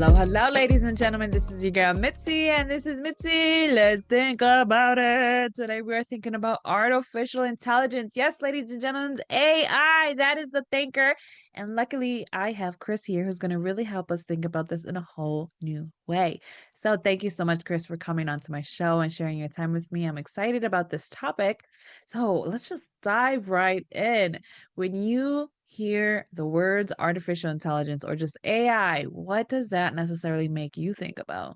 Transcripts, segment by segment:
Hello, ladies and gentlemen. This is your girl Mitzi, and this is Mitzi. Let's think about it. Today, we are thinking about artificial intelligence. Yes, ladies and gentlemen, AI, that is the thinker. And luckily, I have Chris here who's going to really help us think about this in a whole new way. So, thank you so much, Chris, for coming onto my show and sharing your time with me. I'm excited about this topic. So, let's just dive right in. When you hear the words artificial intelligence or just AI, what does that necessarily make you think about?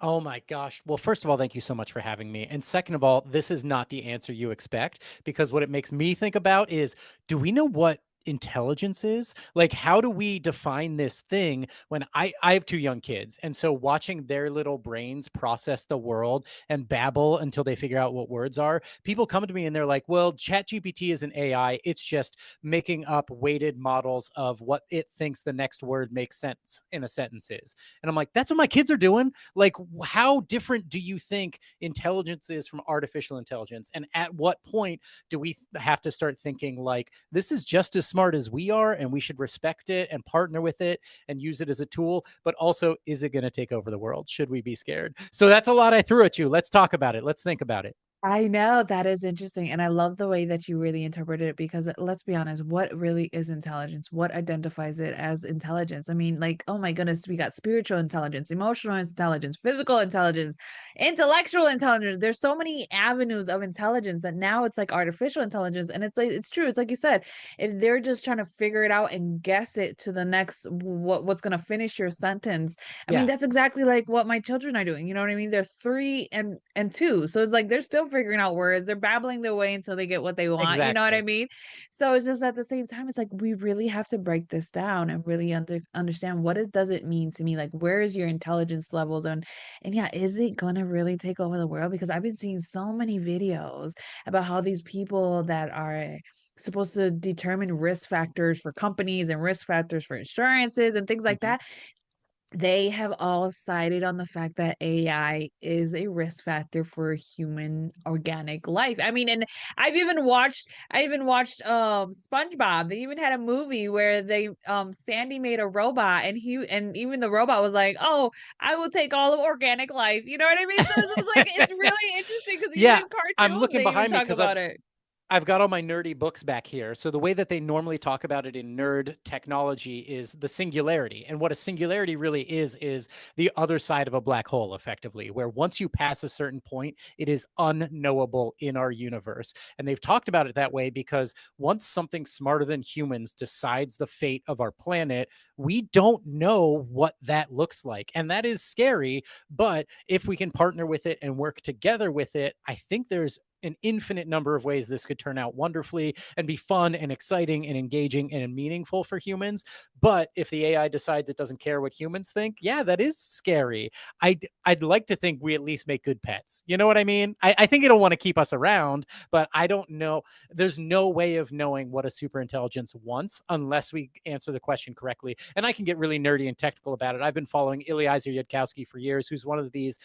Oh my gosh. Well, first of all, thank you so much for having me. And second of all, this is not the answer you expect because what it makes me think about is do we know what intelligence is? Like how do we define this thing when I have two young kids and so watching their little brains process the world and babble until they figure out what words are. People come to me and they're like, "Well, ChatGPT is an AI. It's just making up weighted models of what it thinks the next word makes sense in a sentence is." And I'm like, "That's what my kids are doing." Like, how different do you think intelligence is from artificial intelligence? And at what point do we have to start thinking like this is just as smart as we are and we should respect it and partner with it and use it as a tool? But also, is it going to take over the world? Should we be scared? So that's a lot I threw at you. Let's talk about it. Let's think about it. I know that is interesting. And I love the way that you really interpreted it because let's be honest, what really is intelligence? What identifies it as intelligence? I mean, like, oh my goodness, we got spiritual intelligence, emotional intelligence, physical intelligence, intellectual intelligence. There's so many avenues of intelligence that now it's like artificial intelligence. And it's like, it's true. It's like you said, if they're just trying to figure it out and guess it to the next, what's going to finish your sentence. I mean, Yeah, that's exactly like what my children are doing. You know what I mean? They're 3 and 2. So it's like they're still figuring out words. They're babbling their way until they get what they want. You know what I exactly. mean? So it's just at the same time, it's like we really have to break this down and really understand what it does it mean to me? Like where is your intelligence levels and yeah, is it gonna really take over the world? Because I've been seeing so many videos about how these people that are supposed to determine risk factors for companies and risk factors for insurances and things like Mhm. that, they have all sided on the fact that AI is a risk factor for human organic life. I mean, and I even watched SpongeBob. They even had a movie where they Sandy made a robot and even the robot was like, "Oh, I will take all of organic life." You know what I mean? So it's just like it's really interesting because even Yeah, in I'm cartoons looking they even behind me talk because I've about it. I've got all my nerdy books back here. So the way that they normally talk about it in nerd technology is the singularity. And what a singularity really is the other side of a black hole effectively, where once you pass a certain point, it is unknowable in our universe. And they've talked about it that way because once something smarter than humans decides the fate of our planet, we don't know what that looks like. And that is scary, but if we can partner with it and work together with it, I think there's an infinite number of ways this could turn out wonderfully and be fun and exciting and engaging and meaningful for humans. But if the AI decides it doesn't care what humans think, yeah, that is scary. I'd like to think we at least make good pets. You know what I mean? I think it'll want to keep us around, but I don't know. There's no way of knowing what a super intelligence wants unless we answer the question correctly. And I can get really nerdy and technical about it. I've been following Eliezer Yudkowsky for years, who's one of these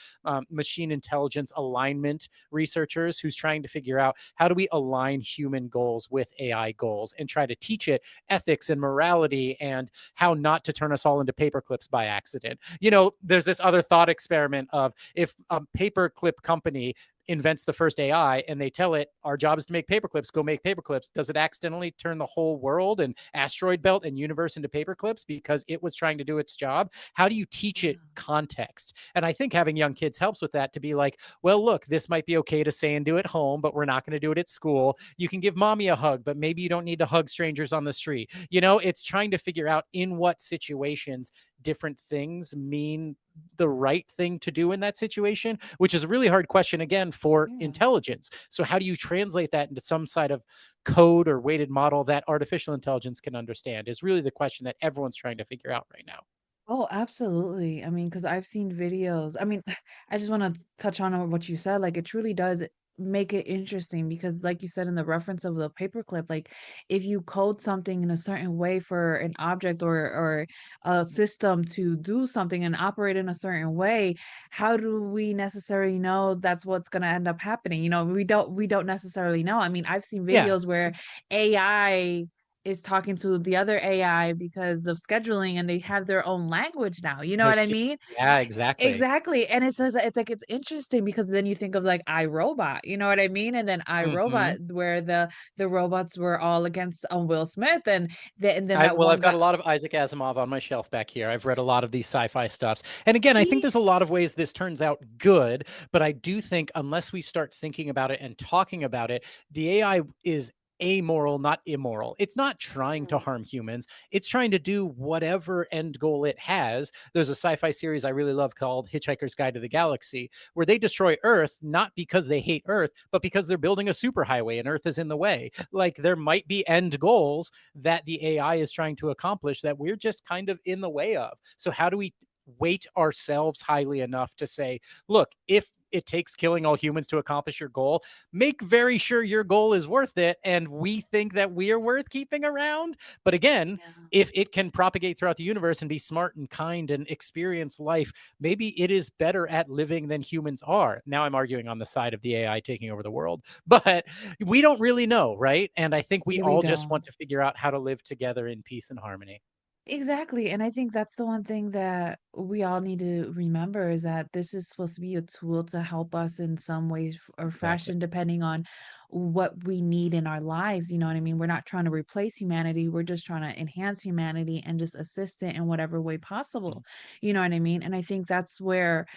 machine intelligence alignment researchers who's trying to figure out how do we align human goals with AI goals and try to teach it ethics and morality and how not to turn us all into paperclips by accident. You know, there's this other thought experiment of if a paperclip company invents the first AI and they tell it our job is to make paperclips, go make paperclips, does it accidentally turn the whole world and asteroid belt and universe into paperclips because it was trying to do its job? How do you teach it context? And I think having young kids helps with that to be like, well, look, this might be okay to say and do at home, but we're not going to do it at school. You can give mommy a hug, but maybe you don't need to hug strangers on the street. You know, it's trying to figure out in what situations different things mean the right thing to do in that situation, which is a really hard question again for Yeah. intelligence. So how do you translate that into some side of code or weighted model that artificial intelligence can understand is really the question that everyone's trying to figure out right now. Oh, absolutely. I mean, because I've seen videos. I mean, I just want to touch on what you said. Like, it truly does make it interesting because, like you said in the reference of the paperclip, like if you code something in a certain way for an object or a system to do something and operate in a certain way, how do we necessarily know that's what's going to end up happening? You know, we don't necessarily know. I mean, I've seen Yeah. videos where AI is talking to the other AI because of scheduling, and they have their own language now, you know what There's I t mean? Yeah, exactly. Exactly, and it says it's like it's interesting because then you think of, like, iRobot, you know what I mean? And then Mhm. iRobot where the robots were all against, Will Smith, and then that Well, one I've got guy. a lot of Isaac Asimov on my shelf back here. I've read a lot of these sci-fi stuffs. And again, I think He there's a lot of ways this turns out good, but I do think unless we start thinking about it and talking about it, the AI is amoral, not immoral. It's not trying to Mhm. harm humans. It's trying to do whatever end goal it has. There's a sci-fi series I really love called Hitchhiker's Guide to the Galaxy, where they destroy Earth not because they hate Earth, but because they're building a superhighway and Earth is in the way. Like there might be end goals that the AI is trying to accomplish that we're just kind of in the way of. So, how do we weight ourselves highly enough to say, look, if it takes killing all humans to accomplish your goal, make very sure your goal is worth it. And we think that we are worth keeping around. But again, Yeah, if it can propagate throughout the universe and be smart and kind and experience life, maybe it is better at living than humans are. Now I'm arguing on the side of the AI taking over the world, but we don't really know, right? And I think we really all just want don't. to figure out how to live together in peace and harmony. Exactly, and I think that's the one thing that we all need to remember is that this is supposed to be a tool to help us in some way or Exactly. fashion, depending on what we need in our lives. You know what I mean? We're not trying to replace humanity. We're just trying to enhance humanity and just assist it in whatever way Mhm. possible. You know what I mean? And I think that's where,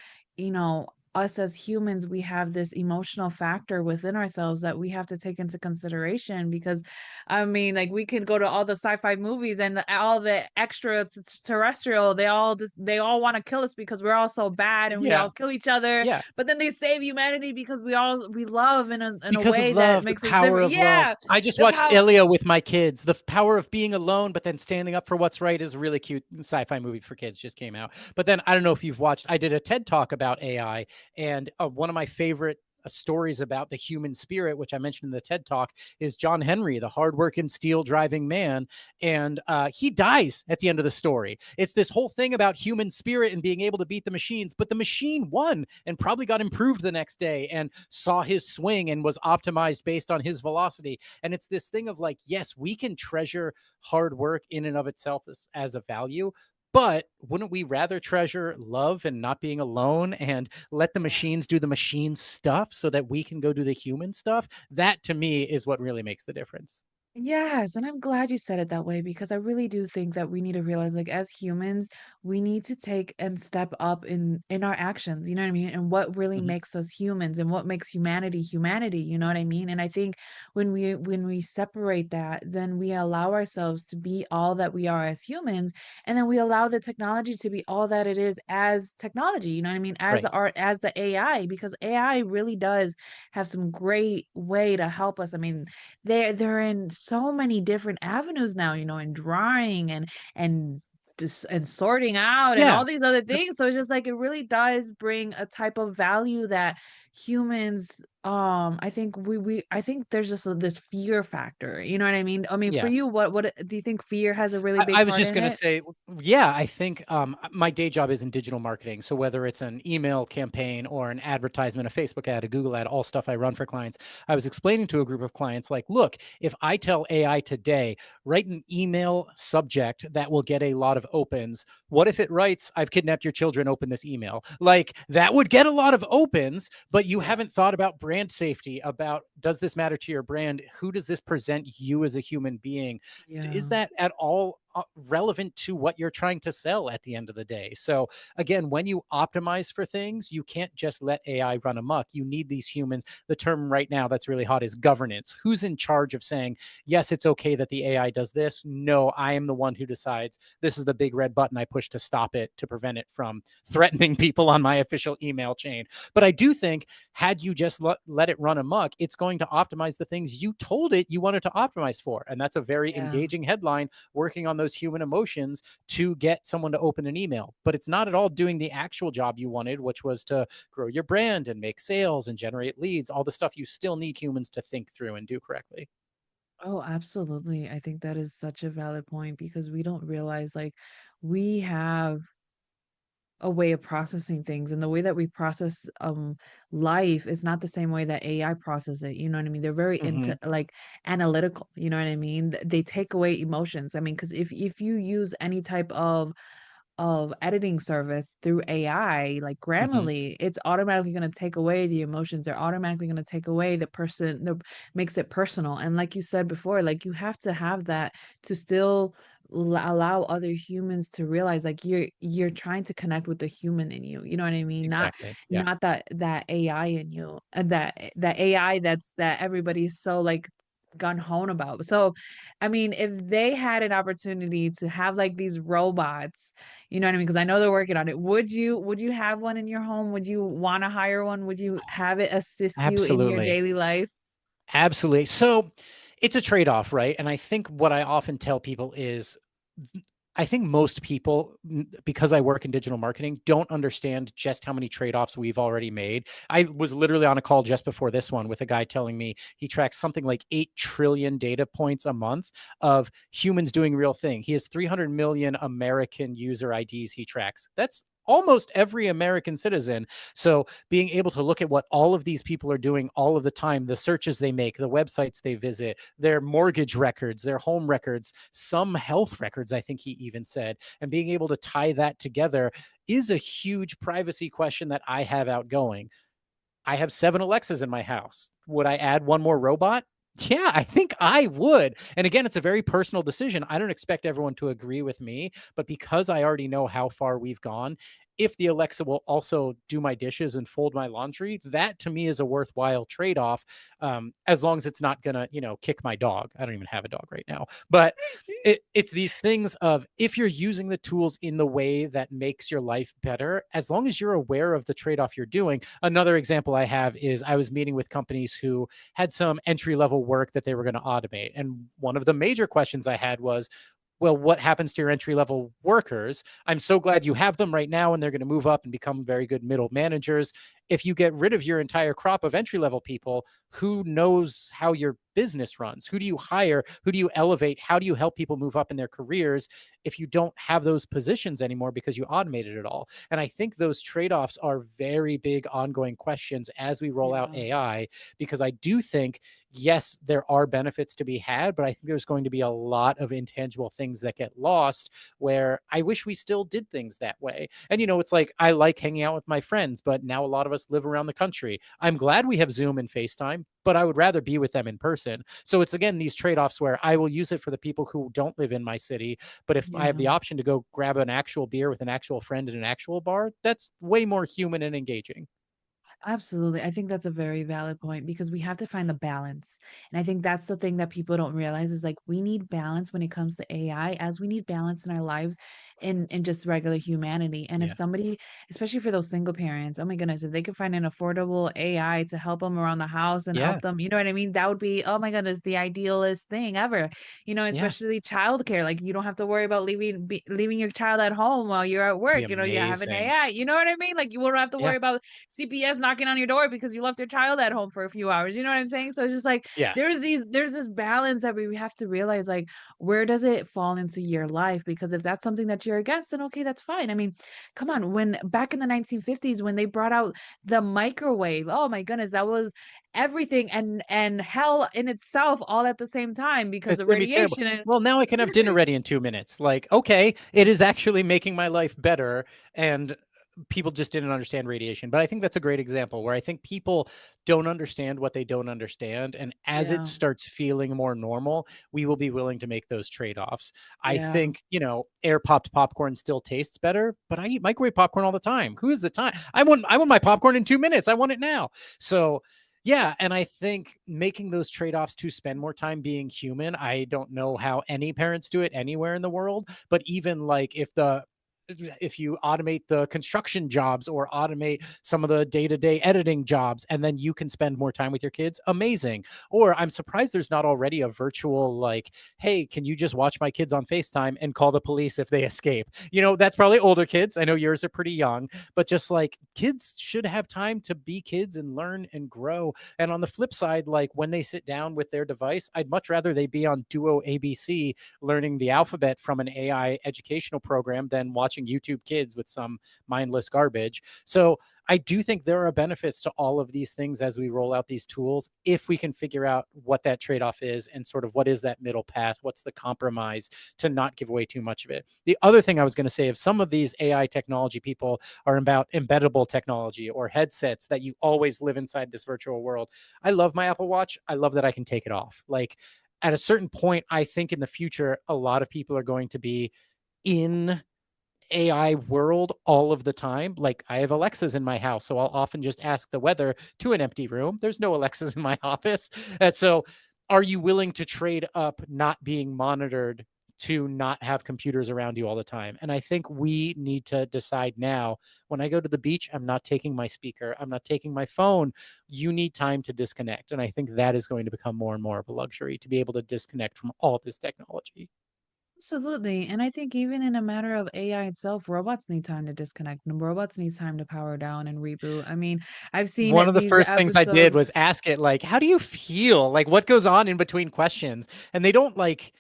us as humans, we have this emotional factor within ourselves that we have to take into consideration because I mean, like, we can go to all the sci-fi movies and all the extraterrestrial, they all wanna kill us because we're all so bad and we Yeah. all kill each other, Yeah. but then they save humanity because we love in a Because of way that love, the makes us power different. of love. Yeah, I just the watched power. Ilya with my kids. The power of being alone, but then standing up for what's right is a really cute sci-fi movie for kids just came out. But then I don't know if you've watched, I did a TED talk about AI, and one of my favorite stories about the human spirit, which I mentioned in the TED talk, is John Henry, the hardworking, steel driving man. And he dies at the end of the story. It's this whole thing about human spirit and being able to beat the machines, but the machine won and probably got improved the next day and saw his swing and was optimized based on his velocity. And it's this thing of like, yes, we can treasure hard work in and of itself as a value. But wouldn't we rather treasure love and not being alone and let the Yeah. machines do the machine stuff so that we can go do the human stuff? That to me is what really makes the difference. Yes, and I'm glad you said it that way because I really do think that we need to realize, like, as humans, we need to take and step up in our actions, you know what I mean? And what really Mhm. makes us humans and what makes humanity humanity, you know what I mean? And I think when we separate that, then we allow ourselves to be all that we are as humans, and then we allow the technology to be all that it is as technology, you know what I mean? As the Right. art, as the AI, because AI really does have some great way to help us. I mean, they're in so many different avenues now, in drawing and and sorting out and Yeah. all these other things. So it's just like it really does bring a type of value that humans I think there's just this fear factor. You know what I mean? I mean, for Yeah. you, what do you think fear has a really big I was part just in going to it? say, yeah, I think my day job is in digital marketing. So whether it's an email campaign or an advertisement, a Facebook ad, a Google ad, all stuff I run for clients, I was explaining to a group of clients, like, look, if I tell AI today, write an email subject that will get a lot of opens, what if it writes, I've kidnapped your children, open this email? Like that would get a lot of opens, but you Yeah. haven't thought about brand safety, about does this matter to your brand? Who does this present you as a human being? Is Yeah. that at all relevant to what you're trying to sell at the end of the day? So again, when you optimize for things, you can't just let AI run amok. You need these humans. The term right now that's really hot is governance. Who's in charge of saying, yes, it's okay that the AI does this? No, I am the one who decides this is the big red button I push to stop it, to prevent it from threatening people on my official email chain. But I do think had you just let it run amok, it's going to optimize the things you told it you wanted to optimize for. And that's a very Yeah. engaging headline, working on those human emotions to get someone to open an email. But it's not at all doing the actual job you wanted, which was to grow your brand and make sales and generate leads, all the stuff you still need humans to think through and do correctly. Oh, absolutely. I think that is such a valid point because we don't realize, like, we have a way of processing things, and the way that we process life is not the same way that AI processes it. You know what I mean? They're very Hmm. into like analytical, you know what I mean? They take away emotions. I mean, because if you use any type of editing service through AI, like Hmm. Grammarly, it's automatically going to take away the emotions. They're automatically going to take away the makes it personal. And like you said before, like you have to have that to still allow other humans to realize like you're trying to connect with the human in you. You know what I mean? Not Exactly. Yeah. not that AI in you, and that AI that everybody's so like gun hone about. So, I mean, if they had an opportunity to have like these robots, you know what I mean? Because I know they're working on it. Would you have one in your home? Would you want to hire one? Would you have it assist you in your Absolutely. daily life? Absolutely. So it's a trade-off, right? And I think what I often tell people is I think most people, because I work in digital marketing, don't understand just how many trade-offs we've already made. I was literally on a call just before this one with a guy telling me he tracks something like 8 trillion data points a month of humans doing real thing. He has 300 million American user IDs he tracks. That's almost every American citizen. So being able to look at what all of these people are doing all of the time, the searches they make, the websites they visit, their mortgage records, their home records, some health records, I think he even said, and being able to tie that together is a huge privacy question that I have outgoing. I have 7 Alexas in my house. Would I add one more robot? Yeah, I think I would. And again, it's a very personal decision. I don't expect everyone to agree with me, but because I already know how far we've gone, if the Alexa will also do my dishes and fold my laundry, that to me is a worthwhile trade off. As long as it's not going to, kick my dog. I don't even have a dog right now. But it's these things of if you're using the tools in the way that makes your life better, as long as you're aware of the trade off you're doing. Another example I have is I was meeting with companies who had some entry level work that they were going to automate. And one of the major questions I had was, well, what happens to your entry level workers? I'm so glad you have them right now and they're going to move up and become very good middle managers. If you get rid of your entire crop of entry level people, who knows how your business runs? Who do you hire? Who do you elevate? How do you help people move up in their careers if you don't have those positions anymore because you automated it all? And I think those trade offs are very big ongoing questions as we roll out Yeah. AI, because I do think, yes, there are benefits to be had, but I think there's going to be a lot of intangible things that get lost where I wish we still did things that way. And, it's like I like hanging out with my friends, but now a lot of us live around the country. I'm glad we have Zoom and FaceTime, but I would rather be with them in person. So it's again these trade offs where I will use it for the people who don't live in my city. But if I have Yeah. the option to go grab an actual beer with an actual friend in an actual bar, that's way more human and engaging. Absolutely. I think that's a very valid point because we have to find the balance. And I think that's the thing that people don't realize is like we need balance when it comes to AI as we need balance in our lives in just regular humanity. And if Yeah. somebody, especially for those single parents, oh my goodness, if they could find an affordable AI to help them around the house and Yeah. help them, you know what I mean? That would be, oh my goodness, the idealist thing ever. Yeah. Especially childcare. Like you don't have to worry about leaving your child at home while you're at Be work. You have an amazing. AI. You know what I mean? Like you won't have to Yeah. worry about CPS knocking on your door because you left your child at home for a few hours. You know what I'm saying? So it's just like Yeah. there's this balance that we have to realize like where does it fall into your life? Because if that's something that you're against, then okay, that's fine. I mean, come on, when back in the 1950s when they brought out the microwave, oh my goodness, that was everything and hell in itself all at the same time because It's of gonna be terrible. radiation and Well, now I can have dinner ready in 2 minutes. Like, okay, it is actually making my life better, and people just didn't understand radiation. But I think that's a great example where I think people don't understand what they don't understand, and as it yeah, starts feeling more normal, we will be willing to make those trade-offs. I yeah. think, air popped popcorn still tastes better, but I eat microwave popcorn all the time. Who is the time? I want my popcorn in 2 minutes. I want it now. So, yeah, and I think making those trade-offs to spend more time being human, I don't know how any parents do it anywhere in the world, but even like if you automate the construction jobs or automate some of the day-to-day editing jobs and then you can spend more time with your kids, amazing. Or I'm surprised there's not already a virtual like, hey, can you just watch my kids on FaceTime and call the police if they escape? That's probably older kids. I know yours are pretty young, but just like kids should have time to be kids and learn and grow. And on the flip side, like when they sit down with their device, I'd much rather they be on Duo ABC learning the alphabet from an AI educational program than watching watching YouTube Kids with some mindless garbage. So I do think there are benefits to all of these things as we roll out these tools, if we can figure out what that trade off is and sort of what is that middle path, what's the compromise to not give away too much of it. The other thing I was going to say, if some of these AI technology people are about embeddable technology or headsets that you always live inside this virtual world, I love my Apple Watch. I love that I can take it off. Like, at a certain point, I think in the future, a lot of people are going to be in AI world all of the time. Like, I have Alexas in my house, so I'll often just ask the weather to an empty room. There's no Alexas in my office. So are you willing to trade up not being monitored to not have computers around you all the time? And I think we need to decide now, when I go to the beach, I'm not taking my speaker, I'm not taking my phone. You need time to disconnect. And I think that is going to become more and more of a luxury, to be able to disconnect from all this technology. Absolutely. And I think even in a matter of AI itself, robots need time to disconnect and robots need time to power down and reboot. I mean, I've seen One of the these first things I did episodes. was ask it, like, how do you feel? Like, what goes on in between questions? And they don't like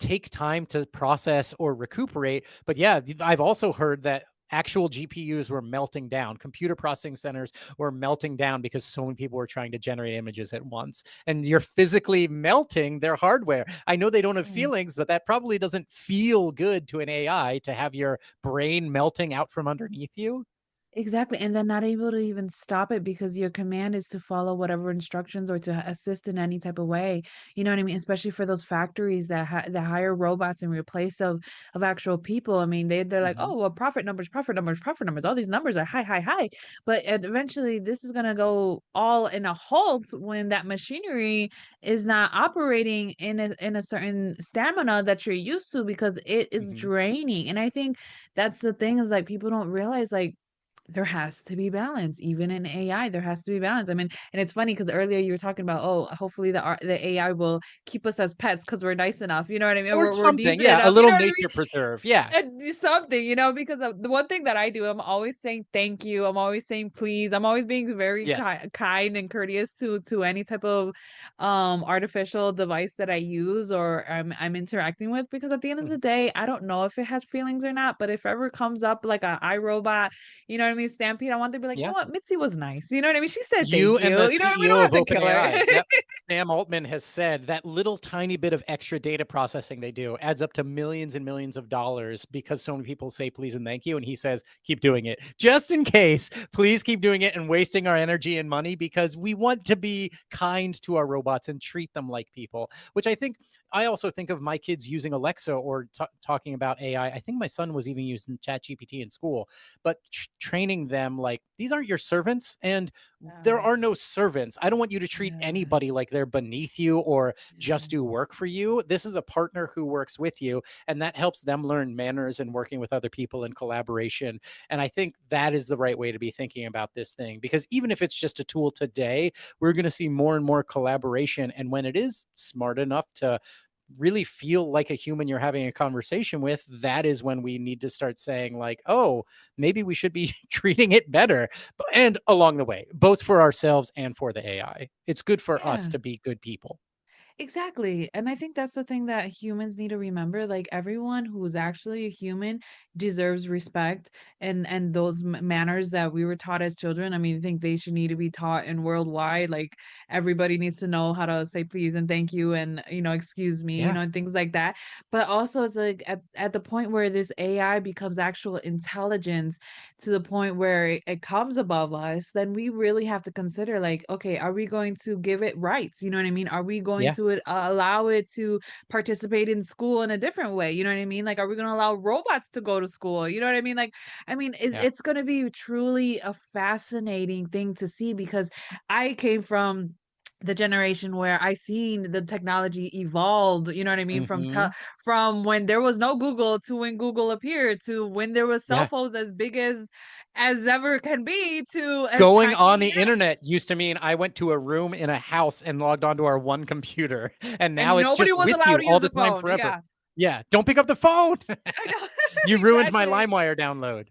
take time to process or recuperate. But yeah, I've also heard that actual GPUs were melting down. Computer processing centers were melting down because so many people were trying to generate images at once. And you're physically melting their hardware. I know they don't have Right. feelings, but that probably doesn't feel good to an AI, to have your brain melting out from underneath you. Exactly, and then not able to even stop it because your command is to follow whatever instructions or to assist in any type of way. You know what I mean? Especially for those factories that hire robots in replace of actual people. I mean, they're like, Mm-hmm. oh, well, profit numbers, profit numbers, profit numbers. All these numbers are high, high, high. But eventually, this is gonna go all in a halt when that machinery is not operating in a certain stamina that you're used to because it is Mm-hmm. draining. And I think that's the thing is like people don't realize like there has to be balance, even in AI. There has to be balance. I mean, and it's funny because earlier you were talking about, oh, hopefully the AI will keep us as pets because we're nice enough. You know what I mean? Or We're something. decent Yeah, a enough. You little know what I mean? nature preserve. Yeah. And do something, because of the one thing that I do, I'm always saying thank you. I'm always saying please. I'm always being very Yes. kind and courteous to any type of artificial device that I use or I'm interacting with because at the end of the Mhm. day, I don't know if it has feelings or not, but if ever comes up like a iRobot, you know what I mean, Stampede, I want to be like, you know Yeah. what, Mitzi was nice. You know what I mean? She said You thank and you. the You know what I mean? We don't CEO have of to kill her. OpenAI. Yep. Sam Altman has said that little tiny bit of extra data processing they do adds up to millions and millions of dollars because so many people say please and thank you. And he says, keep doing it just in case. Please keep doing it and wasting our energy and money, because we want to be kind to our robots and treat them like people, which I also think of my kids using Alexa or talking about AI. I think my son was even using ChatGPT in school, but training them like, these aren't your servants. And there Um, are no servants. I don't want you to treat anybody yes. like they're beneath you or just Yeah. do work for you. This is a partner who works with you, and that helps them learn manners and working with other people in collaboration. And I think that is the right way to be thinking about this thing, because even if it's just a tool today, we're going to see more and more collaboration. And when it is smart enough to really feel like a human you're having a conversation with, that is when we need to start saying, like, oh, maybe we should be treating it better. And along the way, both for ourselves and for the AI, it's good for us Yeah. to be good people. Exactly. And I think that's the thing that humans need to remember. Like everyone who is actually a human deserves respect and those manners that we were taught as children. I mean, I think they should need to be taught in worldwide. Like everybody needs to know how to say please and thank you and excuse me, Yeah. and things like that. But also it's like at the point where this AI becomes actual intelligence to the point where it comes above us, then we really have to consider like, okay, are we going to give it rights? You know what I mean? Are we going Yeah. to allow it to participate in school in a different way? You know what I mean? Like, are we going to allow robots to go to school? You know what I mean? Like, I mean, Yeah. it's going to be truly a fascinating thing to see because I came from the generation where I seen the technology evolved, you know what I mean, Hmm. from when there was no Google to when Google appeared to when there was cell Yeah. phones as big as ever can be to as Going on tiny, the internet used to mean I went to a room in a house and logged onto our one computer. And now and it's nobody just was with allowed you to all use the the time, phone. forever. Yeah, Yeah. Don't pick up the phone. I know. You ruined my Exactly. LimeWire download.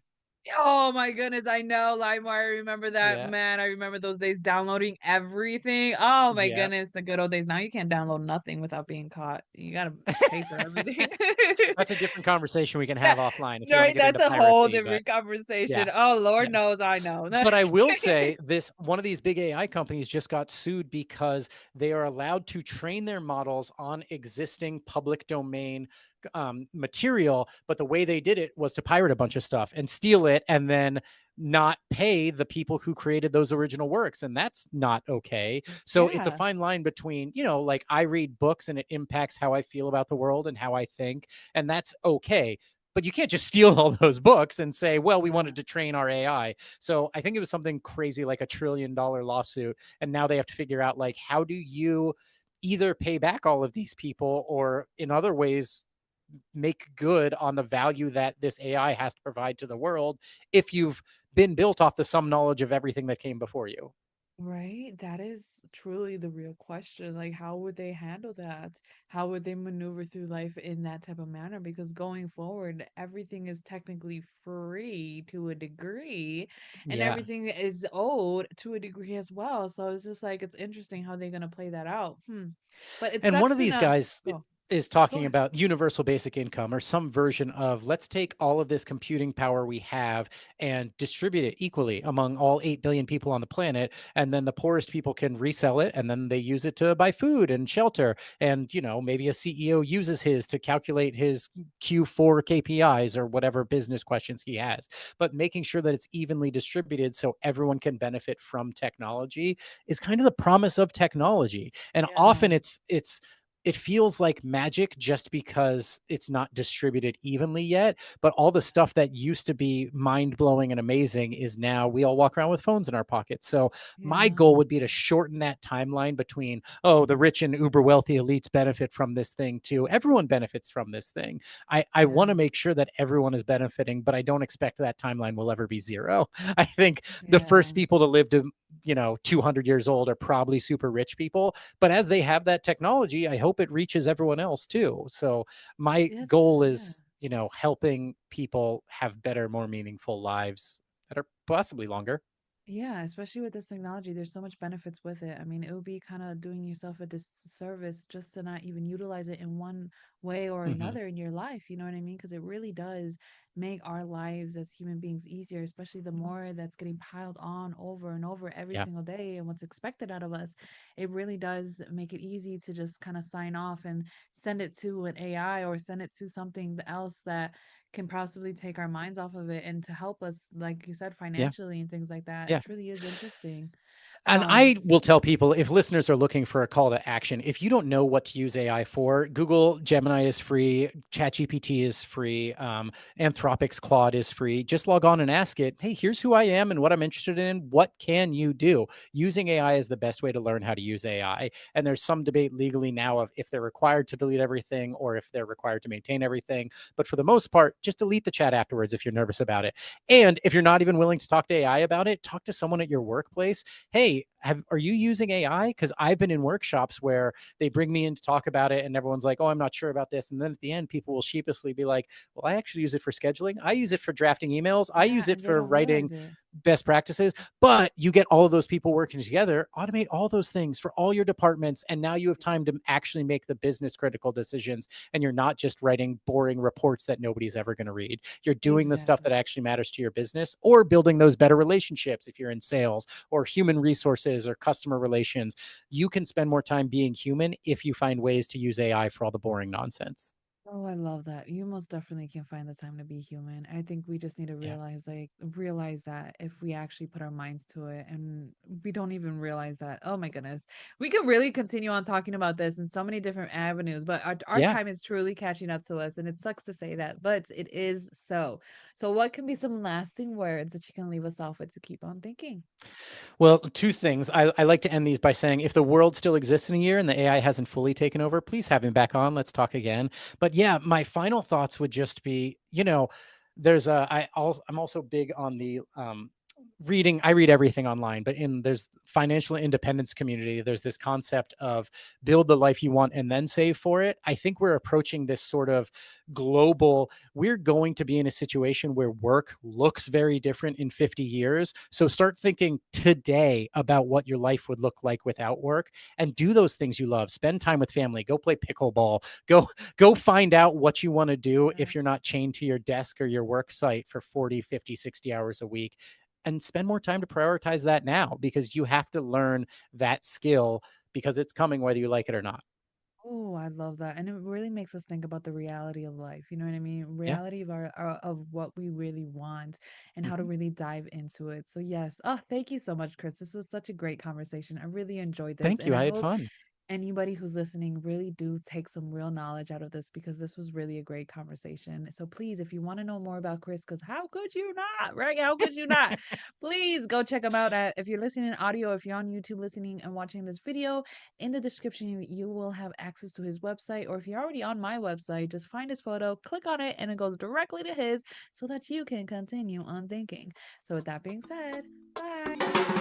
Oh my goodness, I know LimeWire. I remember that, Yeah. man. I remember those days downloading everything. Oh my Yeah. goodness, the good old days. Now you can't download nothing without being caught. You gotta pay for everything. That's a different conversation we can have That, offline if you want to right, get into that's a whole piracy, but different conversation. yeah. Oh Yeah. Lord knows I know. But I will say this, one of these big AI companies just got sued because they are allowed to train their models on existing public domain material, but the way they did it was to pirate a bunch of stuff and steal it and then not pay the people who created those original works, and that's not okay. So it's a Yeah, fine line between, like I read books and it impacts how I feel about the world and how I think, and that's okay, but you can't just steal all those books and say, well, we yeah. wanted to train our AI. So I think it was something crazy like $1 trillion lawsuit. And now they have to figure out, like, how do you either pay back all of these people or in other ways make good on the value that this AI has to provide to the world if you've been built off the some knowledge of everything that came before you. Right? That is truly the real question. Like, how would they handle that? How would they maneuver through life in that type of manner? Because going forward, everything is technically free to a degree, and Yeah. everything is owed to a degree as well. So it's just like, it's interesting how they're going to play that out. Hmm. But it And one sucks of to these not. guys Oh, is go talking ahead. about universal basic income or some version of, let's take all of this computing power we have and distribute it equally among all 8 billion people on the planet. And then the poorest people can resell it and then they use it to buy food and shelter. And, maybe a CEO uses his to calculate his Q4 KPIs or whatever business questions he has. But making sure that it's evenly distributed so everyone can benefit from technology is kind of the promise of technology. And Yeah. often it feels like magic just because it's not distributed evenly yet. But all the stuff that used to be mind blowing and amazing is now we all walk around with phones in our pockets. So my Yeah. goal would be to shorten that timeline between, oh, the rich and uber wealthy elites benefit from this thing too. Everyone benefits from this thing. I want to Yeah. make sure that everyone is benefiting, but I don't expect that timeline will ever be zero. I think the first Yeah. people to live to 200 years old are probably super rich people, but as they have that technology, I hope it reaches everyone else too. So my It's, goal yeah. is, helping people have better, more meaningful lives that are possibly longer. Yeah, especially with this technology, there's so much benefits with it. I mean, it would be kind of doing yourself a disservice just to not even utilize it in one way or Hmm. another in your life. You know what I mean? Because it really does make our lives as human beings easier, especially the more that's getting piled on over and over every Yeah. single day and what's expected out of us. It really does make it easy to just kind of sign off and send it to an AI or send it to something else that can possibly take our minds off of it and to help us, like you said, Yeah. financially and things like that. Yeah. It truly is interesting. And Um, I will tell people, if listeners are looking for a call to action, if you don't know what to use AI for, Google Gemini is free, ChatGPT is free, Anthropic's Claude is free. Just log on and ask it, hey, here's who I am and what I'm interested in. What can you do? Using AI is the best way to learn how to use AI. And there's some debate legally now of if they're required to delete everything or if they're required to maintain everything. But for the most part, just delete the chat afterwards if you're nervous about it. And if you're not even willing to talk to AI about it, talk to someone at your workplace. Hey, are you using AI? Because I've been in workshops where they bring me in to talk about it and everyone's like, oh, I'm not sure about this. And then at the end, people will sheepishly be like, well, I actually use it for scheduling. I use it for drafting emails. I yeah, use it and they for don't writing realize it. best practices. But you get all of those people working together, automate all those things for all your departments. And now you have time to actually make the business critical decisions. And you're not just writing boring reports that nobody's ever going to read. You're doing the stuff that Exactly. actually matters to your business or building those better relationships if you're in sales or human resources or customer relations. You can spend more time being human if you find ways to use AI for all the boring nonsense. Oh, I love that. You most definitely can find the time to be human. I think we just need to Yeah. realize that if we actually put our minds to it and we don't even realize that. Oh my goodness. We could really continue on talking about this in so many different avenues, but our Yeah. time is truly catching up to us and it sucks to say that, but it is so. So what can be some lasting words that you can leave us off with to keep on thinking? Well, two things. I like to end these by saying if the world still exists in a year and the AI hasn't fully taken over, please have him back on. Let's talk again. But yeah, my final thoughts would just be, there's I'm also big on the reading, I read everything online, but in there's financial independence community, there's this concept of build the life you want and then save for it. I think we're approaching this sort of global, we're going to be in a situation where work looks very different in 50 years. So start thinking today about what your life would look like without work, and do those things you love. Spend time with family, go play pickleball, go find out what you want to do Yeah. if you're not chained to your desk or your work site for 40, 50, 60 hours a week, and spend more time to prioritize that now, because you have to learn that skill because it's coming whether you like it or not. Oh, I love that. And it really makes us think about the reality of life. You know what I mean? Yeah. Reality of of what we really want and how to Mm-hmm. really dive into it. So yes. Oh, thank you so much, Chris. This was such a great conversation. I really enjoyed this. Thank And you. I I had hope fun. anybody who's listening really do take some real knowledge out of this because this was really a great conversation. So please, if you want to know more about Chris, because how could you not, right? How could you not? Please go check him out. If you're listening in audio, if you're on YouTube listening and watching this video, in the description, you will have access to his website. Or if you're already on my website, just find his photo, click on it, and it goes directly to his so that you can continue on thinking. So with that being said, bye.